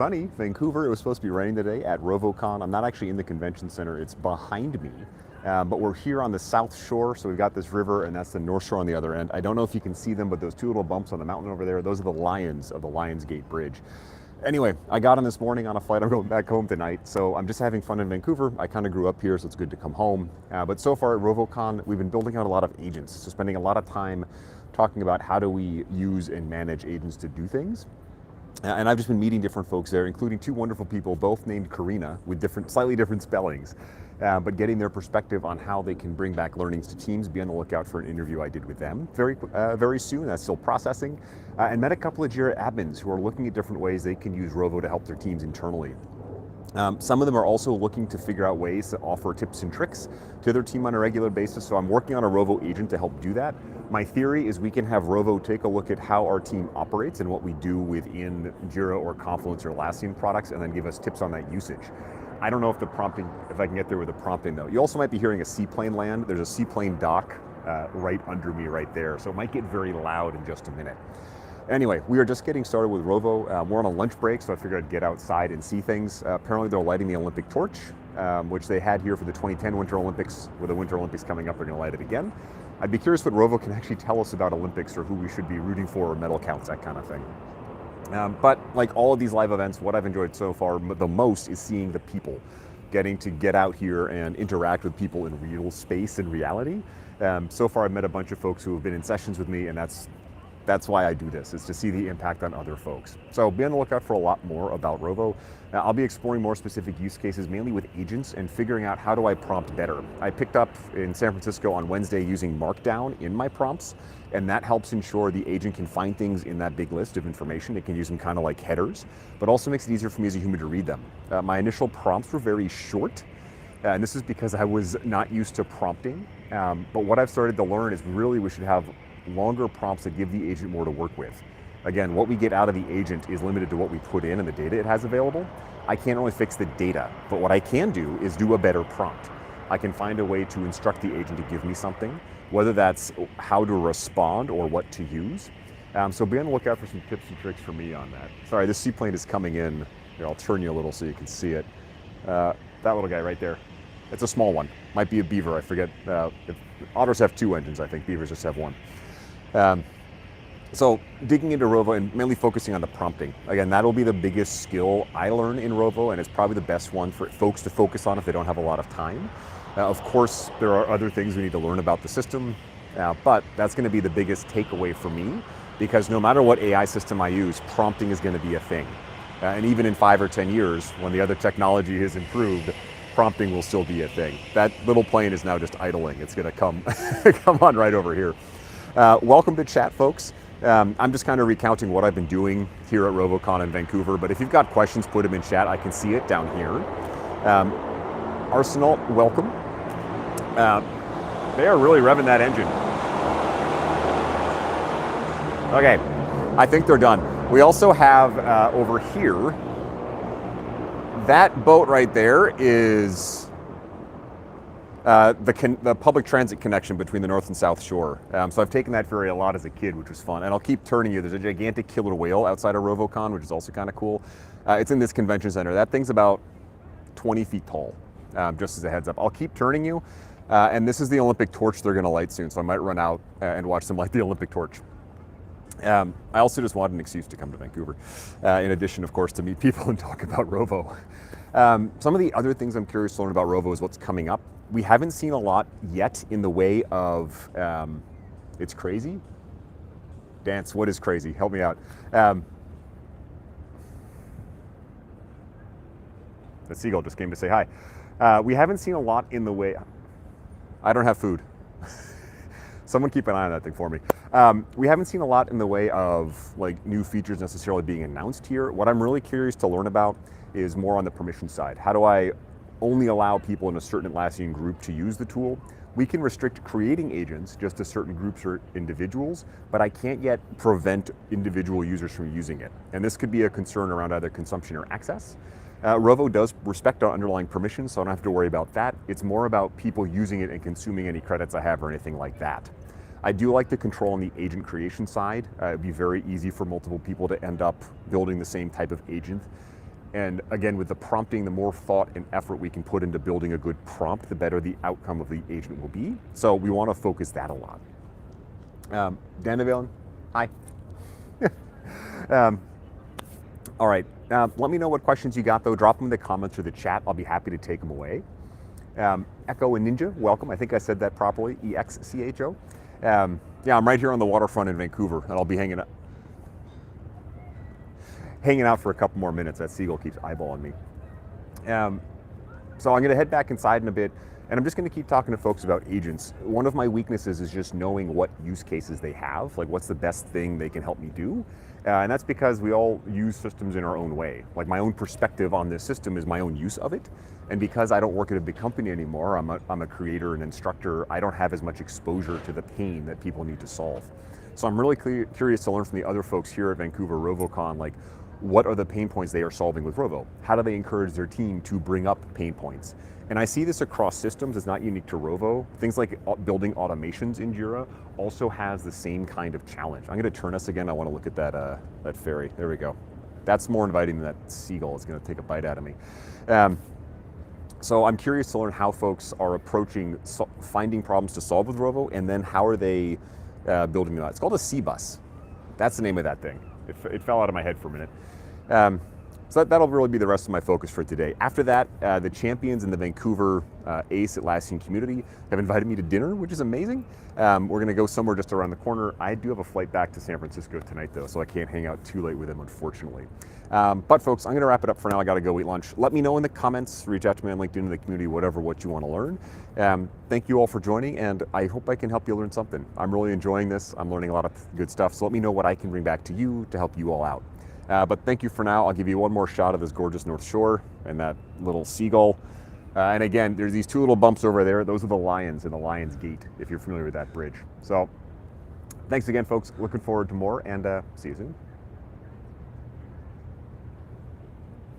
Sunny, Vancouver. It was supposed to be raining today at RovoCon. I'm not actually in the convention center, it's behind me. But we're here on the south shore, so we've got this river, and that's the north shore on the other end. I don't know if you can see them, but those two little bumps on the mountain over there, those are the lions of the Lions Gate Bridge. Anyway, I got on this morning on a flight. I'm going back home tonight, so I'm just having fun in Vancouver. I kind of grew up here, so it's good to come home. But so far at RovoCon, we've been building out a lot of agents, so spending a lot of time talking about how do we use and manage agents to do things. And I've just been meeting different folks there, including two wonderful people, both named Karina, with slightly different spellings, but getting their perspective on how they can bring back learnings to teams. Be on the lookout for an interview I did with them very soon. That's still processing. And met a couple of Jira admins who are looking at different ways they can use Rovo to help their teams internally. Some of them are also looking to figure out ways to offer tips and tricks to their team on a regular basis. So I'm working on a Rovo agent to help do that. My theory is we can have Rovo take a look at how our team operates and what we do within Jira or Confluence or Atlassian products, and then give us tips on that usage. I don't know if I can get there with the prompting though. You also might be hearing a seaplane land. There's a seaplane dock right under me right there. So it might get very loud in just a minute. Anyway, we are just getting started with Rovo. We're on a lunch break, so I figured I'd get outside and see things. Apparently they're lighting the Olympic torch, which they had here for the 2010 Winter Olympics. With the Winter Olympics coming up, they're going to light it again. I'd be curious what Rovo can actually tell us about Olympics, or who we should be rooting for, or medal counts, that kind of thing. But like all of these live events, what I've enjoyed so far the most is seeing the people, getting to get out here and interact with people in real space and reality. So far I've met a bunch of folks who have been in sessions with me, and that's why I do this, is to see the impact on other folks. So be on the lookout for a lot more about Rovo. I'll be exploring more specific use cases, mainly with agents, and figuring out how do I prompt better. I picked up in San Francisco on Wednesday using Markdown in my prompts, and that helps ensure the agent can find things in that big list of information. It can use them kind of like headers, but also makes it easier for me as a human to read them. My initial prompts were very short, and this is because I was not used to prompting. But what I've started to learn is really we should have longer prompts that give the agent more to work with. Again, what we get out of the agent is limited to what we put in and the data it has available. I can't really fix the data, but what I can do is do a better prompt. I can find a way to instruct the agent to give me something, whether that's how to respond or what to use. So be on the lookout for some tips and tricks for me on that. Sorry, this seaplane is coming in. Here, I'll turn you a little so you can see it. That little guy right there. It's a small one. Might be a beaver, I forget. Otters have two engines, I think. Beavers just have one. So digging into Rovo and mainly focusing on the prompting. Again, that'll be the biggest skill I learn in Rovo, and it's probably the best one for folks to focus on if they don't have a lot of time. Of course, there are other things we need to learn about the system, but that's going to be the biggest takeaway for me, because no matter what AI system I use, prompting is going to be a thing. And even in 5 or 10 years, when the other technology has improved, prompting will still be a thing. That little plane is now just idling. It's going to come, come on right over here. Welcome to chat, folks. I'm just kind of recounting what I've been doing here at RovoCon in Vancouver, but if you've got questions, put them in chat. I can see it down here. Arsenal, welcome. They are really revving that engine. Okay, I think they're done. We also have over here, that boat right there is the public transit connection between the North and South Shore. So I've taken that ferry a lot as a kid, which was fun. And I'll keep turning you. There's a gigantic killer whale outside of RovoCon, which is also kind of cool. It's in this convention center. That thing's about 20 feet tall, just as a heads up. I'll keep turning you. And this is the Olympic torch they're going to light soon. So I might run out and watch them light the Olympic torch. I also just wanted an excuse to come to Vancouver, in addition, of course, to meet people and talk about Rovo. Some of the other things I'm curious to learn about Rovo is what's coming up. We haven't seen a lot yet in the way of, it's crazy? Dance, what is crazy? Help me out. The seagull just came to say hi. We haven't seen a lot in the way, I don't have food. Someone keep an eye on that thing for me. We haven't seen a lot in the way of like new features necessarily being announced here. What I'm really curious to learn about is more on the permission side. How do I only allow people in a certain Atlassian group to use the tool? We can restrict creating agents just to certain groups or individuals, but I can't yet prevent individual users from using it. And this could be a concern around either consumption or access. Rovo does respect our underlying permissions, so I don't have to worry about that. It's more about people using it and consuming any credits I have or anything like that. I do like the control on the agent creation side. It'd be very easy for multiple people to end up building the same type of agent. And again, with the prompting, the more thought and effort we can put into building a good prompt, the better the outcome of the agent will be. So we want to focus that a lot. Dan Nevelen, hi. All right, let me know what questions you got though. Drop them in the comments or the chat. I'll be happy to take them away. Echo and Ninja, welcome. I think I said that properly, EXCHO. Yeah, I'm right here on the waterfront in Vancouver, and I'll be hanging out for a couple more minutes. That seagull keeps eyeballing me. So I'm gonna head back inside in a bit, and I'm just gonna keep talking to folks about agents. One of my weaknesses is just knowing what use cases they have, like what's the best thing they can help me do. And that's because we all use systems in our own way. Like my own perspective on this system is my own use of it. And because I don't work at a big company anymore, I'm a creator and instructor, I don't have as much exposure to the pain that people need to solve. So I'm really curious to learn from the other folks here at Vancouver RovoCon, like what are the pain points they are solving with Rovo? How do they encourage their team to bring up pain points? And I see this across systems, it's not unique to Rovo. Things like building automations in Jira also has the same kind of challenge. I'm gonna turn us again, I wanna look at that ferry, there we go. That's more inviting than that seagull is gonna take a bite out of me. So I'm curious to learn how folks are approaching finding problems to solve with Rovo, and then how are they building them out. It's called a C-bus. That's the name of that thing. It fell out of my head for a minute. So that'll really be the rest of my focus for today. After that, the champions in the Vancouver ACE Atlassian community have invited me to dinner, which is amazing. We're gonna go somewhere just around the corner. I do have a flight back to San Francisco tonight though, so I can't hang out too late with them, unfortunately. But folks, I'm gonna wrap it up for now. I gotta go eat lunch. Let me know in the comments, reach out to me on LinkedIn in the community, what you wanna learn. Thank you all for joining, and I hope I can help you learn something. I'm really enjoying this. I'm learning a lot of good stuff, so let me know what I can bring back to you to help you all out. But thank you for now. I'll give you one more shot of this gorgeous North Shore and that little seagull. And again, there's these two little bumps over there. Those are the lions in the Lion's Gate, if you're familiar with that bridge. So thanks again, folks. Looking forward to more, and see you soon.